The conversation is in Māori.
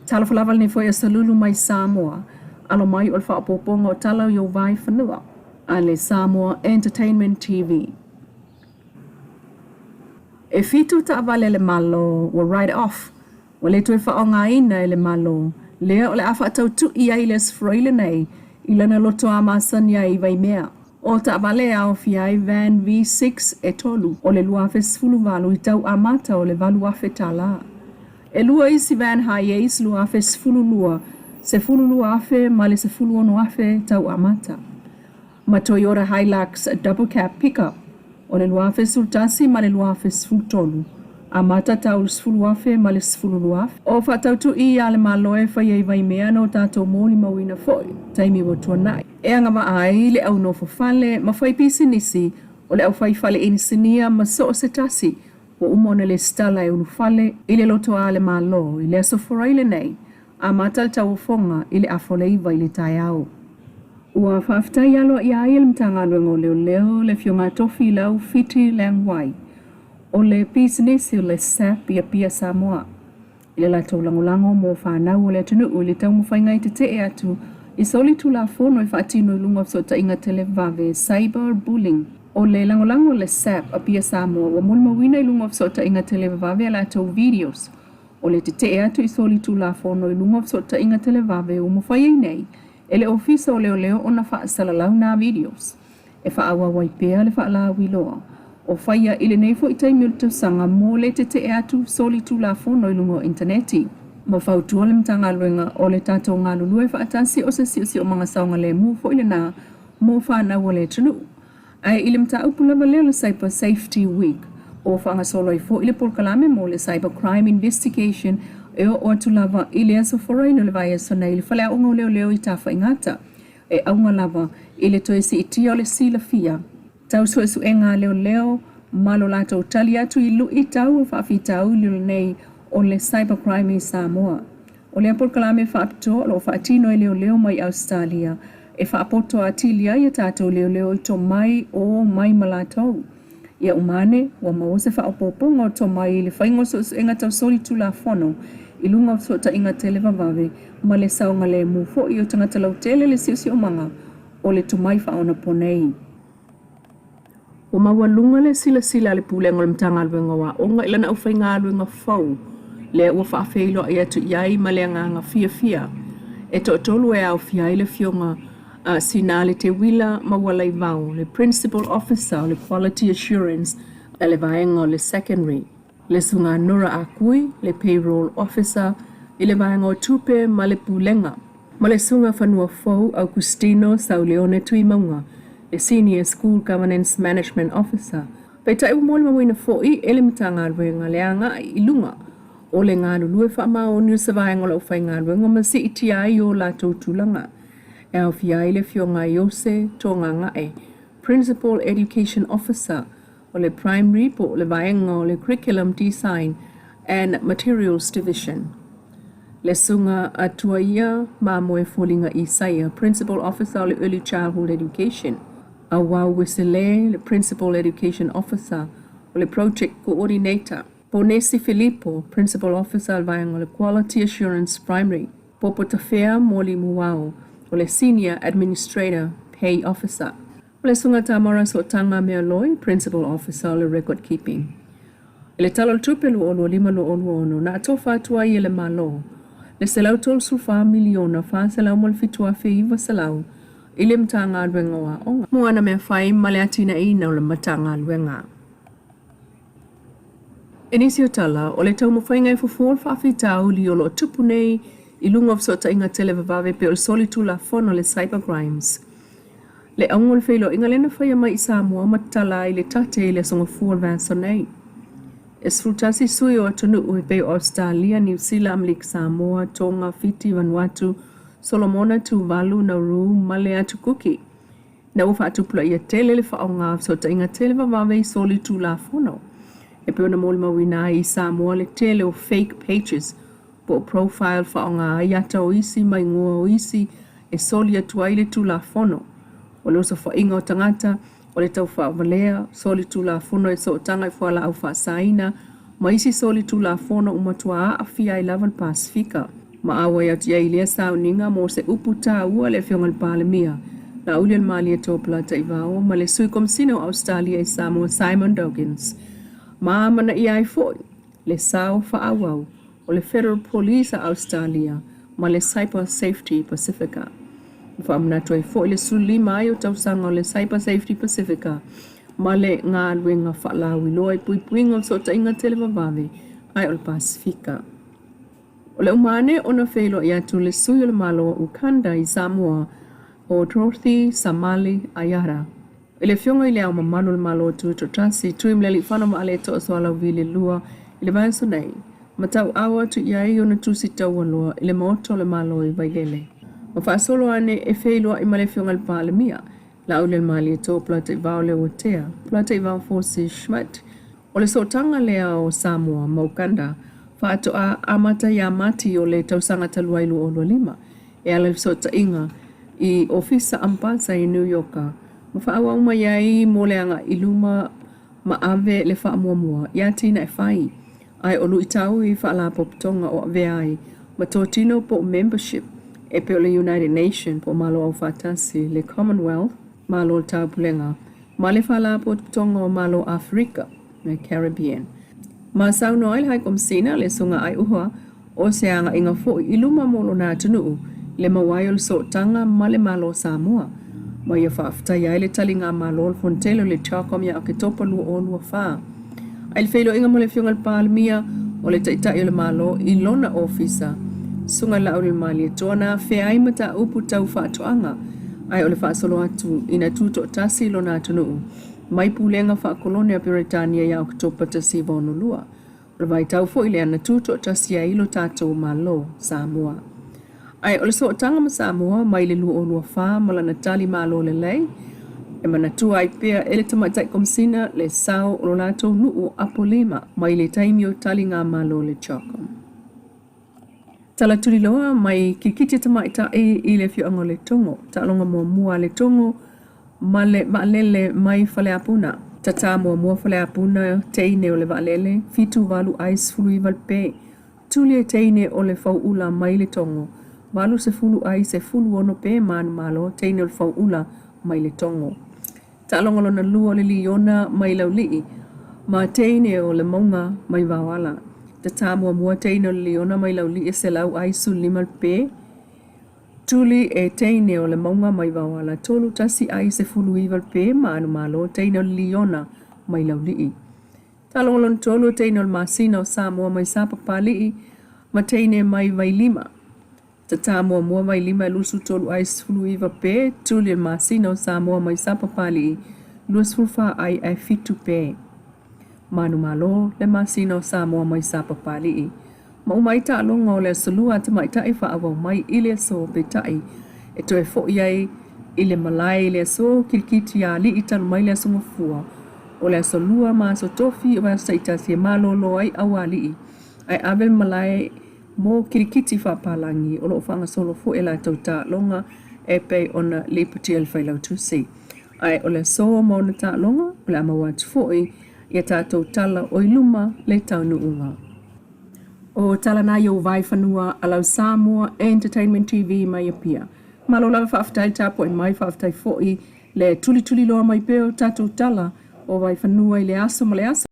Tala falawal ni foi salulu mai Samoa, alo mai o le whaapoponga o tala yo Vaifanua, a le Samoa Entertainment TV. E fitu ta avale le malo wa write off, wa le tue whaonga ina le malo, lea o le afa tau tu ia i les freile nei, i lana loto a masania i vai mea. O ta avale au fiai van V6 e tolu, o le luafe sfulu valu i tau amata o le valu afe Tala. E lua isi van haies luafe sfulu lua, se fulu luafe ma le se fulu ono afe tau amata. Ma Toyota Hilux double cab pickup, o le luafe sultasi ma le luafe sfulu tolu. Amata tau sfulu afe ma le sfulu luafe. O fatau tu i ale maloe fa yei vai mea no tato moli mawina foi, taimi wa tuanai. E anga ma ai le au nofo fale, ma fai pisi nisi, o le au fai fale inisinia ma so se tasi, o umone le stala e ulu fale, ile loto ale malo, ile asofora ile nei, amata le tau fonga, ile afole iwa ile tai au. Ua whafta ialo i aile mtanga luengo leo leo, le fionga tofi lau fiti leang wai. O le pisinesi o le sap ia pia Samoa. Ile la tau langolango mo whanau o le tunu o le tau mwhaingai te te atu, i soli tu la fono e whaatino i lunga so ta inga tele vave cyberbullying. O le langolango le sap a pia Samoa wa mulma wina i lunga so ta inga tele vave la tau videos. O le te te atu i soli tu la fono i lunga so ta inga tele vave o mwhai nei. Ele ofisa o leo leo o na wha salalau na videos. E wha awa waipea le wha la wiloa. O whaia ile neifo i taimi uta sanga mō le te atu soli tu la fono i lungo interneti. Mo whautua le mtanga luenga o le tātou ngā lulue wha atasi o se si o mga saunga le mūfo ile nā mō whanau o le tunu. Ai ile mta upulawa leo le Cyber Safety Week. O whanga solo i fo ile polkalame mo le Cyber Crime Investigation e o atu lava ile aso foraino le vai aso nei le whalea unga leo leo i tāwha ingata. E aunga lava ile toe si itia o le sila fia. Tau su enga leo leo, malo lato tali atu i lu i tau o whaafi tau lilo nei o le cybercrime i Samoa. O le apolkalame whaapito lo whaatino e leo leo mai Australia, e whaapoto atilia i tato leo leo i to mai o mai malatou. Ia umane, wa mawose whaapoponga o to mai le whaingo su enga tau soli tu la fono, i lunga so ta inga tele vavave, ma le saunga le mufo i o tangata lau tele le siusi o manga, o le tu mai whaona ponei. O mawalunga le sila le pulenga le mtanga alwenga wa onga ilana au whainga alwenga fau, le ua whaafeilo ai atu iai ma le nganga fia. E to tolu e au fia ile fionga sinale te wila mawalai vau, le principal officer, le quality assurance, le vaenga le secondary. Le sunga nura akui, le payroll officer, ile vaenga o tupe ma le pulenga. Ma le sunga fanua fau au Kustino sau leone tui maunga, le Senior School Governance Management Officer. Pei tai umoli mawina foi ele mitanga alwenga leanga i lunga. O le ngā lulue wha o niu sa vaenga lau whai ngā alwenga ma si iti ai o la tautulanga. E au fia ile fionga iose tō ngā ngae. Principal Education Officer o le Primary po le vaenga o le Curriculum Design and Materials Division. Le sunga atua ia ma moe fōlinga i saia, Principal Officer o le Early Childhood Education. A wau Wesele, le Principal Education Officer o le Project Coordinator. Ponesi Filippo, Principal Officer al vaenga o le Quality Assurance Primary. Popo Tafea Moli Muau o le Senior Administrator Pay Officer. O le sunga tamara so tanga mea loi, Principal Officer o le Record Keeping. Le talo tupelu o lo lima lo onu ono, na atofa atua i le malo. Le selau tol sulfa miliona fa selau mol fitua fe iwa selau. Ile mtanga alwenga wa onga. Muana mea fai male atina ina o le matanga alwenga. Enisio Tala, o le tau mawhainga e fufuol whaafitau li o lo tupu nei i lunga of sota inga televavave pe o soli tu la fono le cybercrimes. Le aungol feilo inga lena whaia mai i Samoa matala i le tate i le songa fuol vansa nei. Es frutasi sui o atunu ue pe Australia, New Zealand, Lik Samoa, Tonga, Fiti, Vanuatu, Solomona, Tuvalu, Nauru, Male atu kuki. Na ufa atupula ia tele le whaonga sota inga televavave i soli tu la fono. E pe ona moli mawina i Samoa le tele o fake pages po profile whaonga iata o isi mai ngua o isi e soli atua ile tu la fono. O le osa whainga o tangata, o le tau whaavalea, soli tu la fono e so tanga i whala au whaasaina, ma isi soli tu la fono umatua a fia i lawan Pasifika. Maawa ya tia ilia sao ninga mo se uputa ua le fiongal palemia. La ulian malia topla ta ivao ma le sui komsino Australia e Samoa Simon Doggins. Maama na iai foi le sao faawau o le Federal Police a Australia ma le Cyber Safety Pacifica. Whaamna toi foi le suli mai o tausanga o le Cyber Safety Pacifica ma le ngā luenga whaalawi loa pui puinga o so ta inga televavave ai o le Pasifika. O le umane o na whelo i atu le sui o le malo o Ukanda i Samoa o Dorothy Samali Ayara. I le fionga i le au mamanu le malo tu to tasi tuim le li whana ma ale to so ala vile lua i le vansu nei. Matau awa tu iai o na tusi taua loa i le maoto le malo i vailele. Ma whaasolo ane e wheloa i male fionga le palemia. La ule mali e tō plata i vao le o tea. Plata i vao Forsi Schmidt. O le sotanga lea o Samoa ma Ukanda. Whaato a amata ya mati o le tausanga taluailu o lima. E ala sota inga i ofisa ampasa i New Yorka. Ma whaawa uma iai mo le anga iluma ma ave le wha mua ia tina e whai. Ai o lui tau i whaala poptonga o ave ai. Ma tō tino po membership e pe o le United Nations po malo au whatasi le Commonwealth malo tau pulenga. Ma le whaala poptonga o malo Afrika me Caribbean. Ma sau noel hai komsina le sunga ai uha o se anga inga fo iluma molo na tunu le mawaiol so tanga ma le malo Samoa. Ma ia whaafta ia le talinga malo le fontelo le chakom ia ake topa lua o lua wha. Ai whelo inga mo le fiongal palemia o le taitai o le malo i lona ofisa. Sunga lau le mali e tona whea ai mata upu tau whaatoanga. Ai o le whaasolo atu ina tuto tasi lona tunu. Mai pulenga wha kolonia Britania ia oktopa tasi vono lua. O vai tau fo ile ana tuto tasi a ilo tato malo Samoa. Ai o le so tanga ma Samoa mai le lua o lua wha mala na tali malo le lei. E mana tua ai pea ele tamatai komsina le sao o lato nuu apolima mai le taimi o tali ngā malo le chokom. Tala turi loa mai kikiti tamaita i le fio ango le tongo. Ta longa mua le tongo ma le vaalele mai fale apuna. Tata mua fale apuna teine o le vaalele. Fitu valu ais fulu i valpe. Tuli teine o le fau ula mai le tongo. Valu se fulu ais e fulu ono pe manu malo teine o le fau ula mai le tongo. Ta longa lona lua le liona mai lau lii. Ma teine o le maunga mai vawala. Tata mua teine o le liona mai lau lii se lau aisu limal pe. Tuli e teine o le maunga mai vawala tolu tasi ai se fulu iwal pe maanu malo teine o liona mai lau lii. Talongolon tolu teine o masina o Samoa mai sapapa lii ma teine mai vailima. Tata mua vailima lusu tolu ai se fulu iwal pe tuli o masina o Samoa mai sapapa lii luas fulfa ai fitu pe. Maanu malo le masina o Samoa mai sapapa lii. Ma umai ta alonga o le solua te mai tai wha awa mai ile so pe tai. E to e fo iai ile malai le so kilkiti a li itan mai le sunga fua. O le solua ma so tofi o wa saita se malo lo ai awa li. Ai avel malai mo kilkiti wha palangi o lo whanga solo fo e la tauta longa e pe ona li pati al whailau tu si. Ai o le so mo na ta longa o le ama watu fo i ia tātou tala o iluma le taunu unga. O tala na yo Vaifanua alau Samoa Entertainment TV mai apia. Malo lava whaaftai tapo e mai whaaftai foi le tuli loa mai peo tātou tala o Vaifanua i le aso ma le aso.